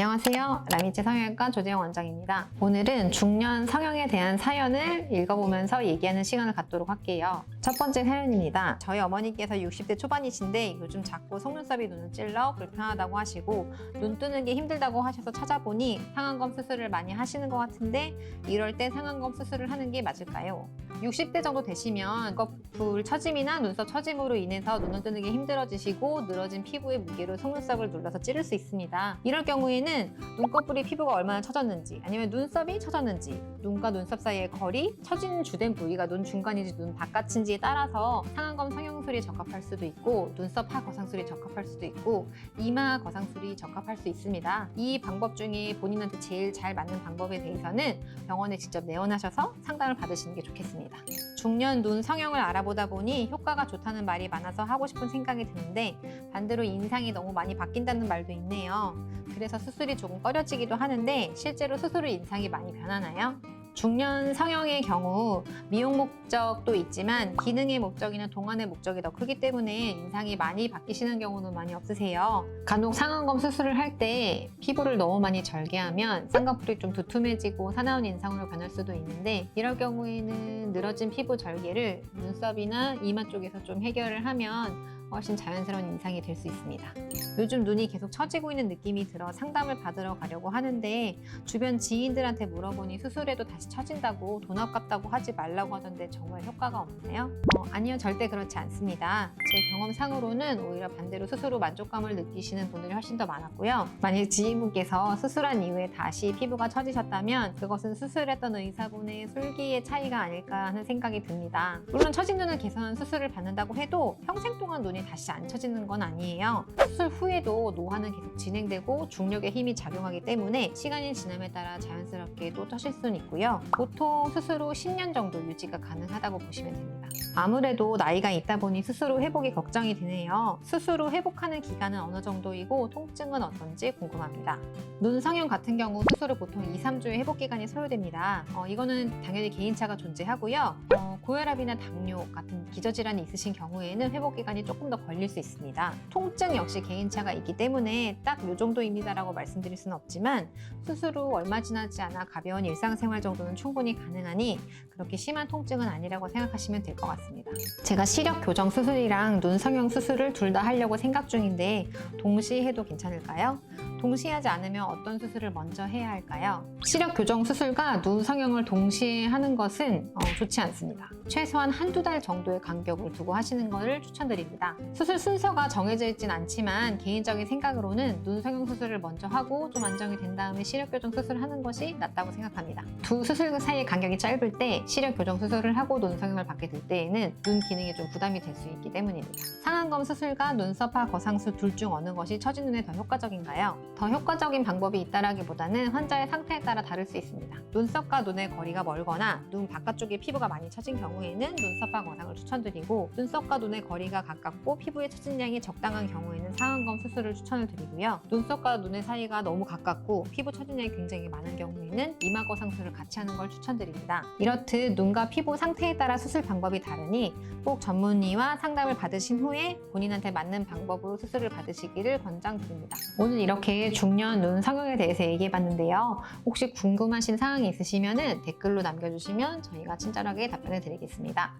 안녕하세요. 라미치 성형외과 조재영 원장입니다. 오늘은 중년 성형에 대한 사연을 읽어보면서 얘기하는 시간을 갖도록 할게요. 첫 번째 사연입니다. 저희 어머니께서 60대 초반이신데 요즘 자꾸 속눈썹이 눈을 찔러 불편하다고 하시고 눈 뜨는 게 힘들다고 하셔서 찾아보니 상안검 수술을 많이 하시는 것 같은데 이럴 때 상안검 수술을 하는 게 맞을까요? 60대 정도 되시면 눈꺼풀 처짐이나 눈썹 처짐으로 인해서 눈을 뜨는 게 힘들어지시고 늘어진 피부의 무게로 속눈썹을 눌러서 찌를 수 있습니다. 이럴 경우에는 눈꺼풀이 피부가 얼마나 처졌는지 아니면 눈썹이 처졌는지 눈과 눈썹 사이의 거리, 처진 주된 부위가 눈 중간인지 눈 바깥인지에 따라서 상안검 성형술이 적합할 수도 있고 눈썹 하 거상술이 적합할 수도 있고 이마 거상술이 적합할 수 있습니다. 이 방법 중에 본인한테 제일 잘 맞는 방법에 대해서는 병원에 직접 내원하셔서 상담을 받으시는 게 좋겠습니다. 중년 눈 성형을 알아보다 보니 효과가 좋다는 말이 많아서 하고 싶은 생각이 드는데 반대로 인상이 너무 많이 바뀐다는 말도 있네요. 그래서 수술이 조금 꺼려지기도 하는데 실제로 수술 후 인상이 많이 변하나요? 중년 성형의 경우 미용 목적도 있지만 기능의 목적이나 동안의 목적이 더 크기 때문에 인상이 많이 바뀌시는 경우는 많이 없으세요. 간혹 상안검 수술을 할 때 피부를 너무 많이 절개하면 쌍꺼풀이 좀 두툼해지고 사나운 인상으로 변할 수도 있는데 이럴 경우에는 늘어진 피부 절개를 눈썹이나 이마 쪽에서 좀 해결을 하면 훨씬 자연스러운 인상이 될 수 있습니다. 요즘 눈이 계속 처지고 있는 느낌이 들어 상담을 받으러 가려고 하는데 주변 지인들한테 물어보니 수술해도 다시 처진다고 돈 아깝다고 하지 말라고 하던데 정말 효과가 없나요? 아니요, 절대 그렇지 않습니다. 제 경험상으로는 오히려 반대로 수술 후 만족감을 느끼시는 분들이 훨씬 더 많았고요. 만약 지인분께서 수술한 이후에 다시 피부가 처지셨다면 그것은 수술했던 의사분의 술기의 차이가 아닐까 하는 생각이 듭니다. 물론 처진 눈을 개선한 수술을 받는다고 해도 평생 동안 눈이 다시 안 처지는 건 아니에요. 수술 후에도 노화는 계속 진행되고 중력의 힘이 작용하기 때문에 시간이 지남에 따라 자연스럽게 또 처질 수는 있고요. 보통 수술 후 10년 정도 유지가 가능하다고 보시면 됩니다. 아무래도 나이가 있다 보니 수술 후 회복이 걱정이 되네요. 수술 후 회복하는 기간은 어느 정도이고 통증은 어떤지 궁금합니다. 눈 성형 같은 경우 수술 후 보통 2-3주의 회복 기간이 소요됩니다. 이거는 당연히 개인차가 존재하고요. 고혈압이나 당뇨 같은 기저질환이 있으신 경우에는 회복 기간이 조금 더 걸릴 수 있습니다. 통증 역시 개인차가 있기 때문에 딱 이 정도입니다라고 말씀드릴 수는 없지만 수술 후 얼마 지나지 않아 가벼운 일상생활 정도는 충분히 가능하니 그렇게 심한 통증은 아니라고 생각하시면 될 것 같습니다. 제가 시력 교정 수술이랑 눈 성형 수술을 둘 다 하려고 생각 중인데 동시에 해도 괜찮을까요? 동시에 하지 않으면 어떤 수술을 먼저 해야 할까요? 시력 교정 수술과 눈 성형을 동시에 하는 것은 좋지 않습니다. 최소한 한두 달 정도의 간격을 두고 하시는 것을 추천드립니다. 수술 순서가 정해져 있진 않지만 개인적인 생각으로는 눈 성형 수술을 먼저 하고 좀 안정이 된 다음에 시력 교정 수술을 하는 것이 낫다고 생각합니다. 두 수술 사이의 간격이 짧을 때 시력 교정 수술을 하고 눈 성형을 받게 될 때에는 눈 기능에 좀 부담이 될 수 있기 때문입니다. 상안검 수술과 눈썹화 거상술 둘 중 어느 것이 처진 눈에 더 효과적인가요? 더 효과적인 방법이 있다라기보다는 환자의 상태에 따라 다를 수 있습니다. 눈썹과 눈의 거리가 멀거나 눈 바깥쪽에 피부가 많이 처진 경우에는 눈썹화 거상을 추천드리고 눈썹과 눈의 거리가 가깝고 피부에 처진 양이 적당한 경우에는 상안검 수술을 추천을 드리고요. 눈썹과 눈의 사이가 너무 가깝고 피부 처진 양이 굉장히 많은 경우에는 이마 거상술을 같이 하는 걸 추천드립니다. 이렇듯 눈과 피부 상태에 따라 수술 방법이 다르니 꼭 전문의와 상담을 받으신 후에 본인한테 맞는 방법으로 수술을 받으시기를 권장드립니다. 오늘 이렇게 중년 눈 성형에 대해서 얘기해봤는데요. 혹시 궁금하신 사항이 있으시면 댓글로 남겨주시면 저희가 친절하게 답변을 드리겠습니다.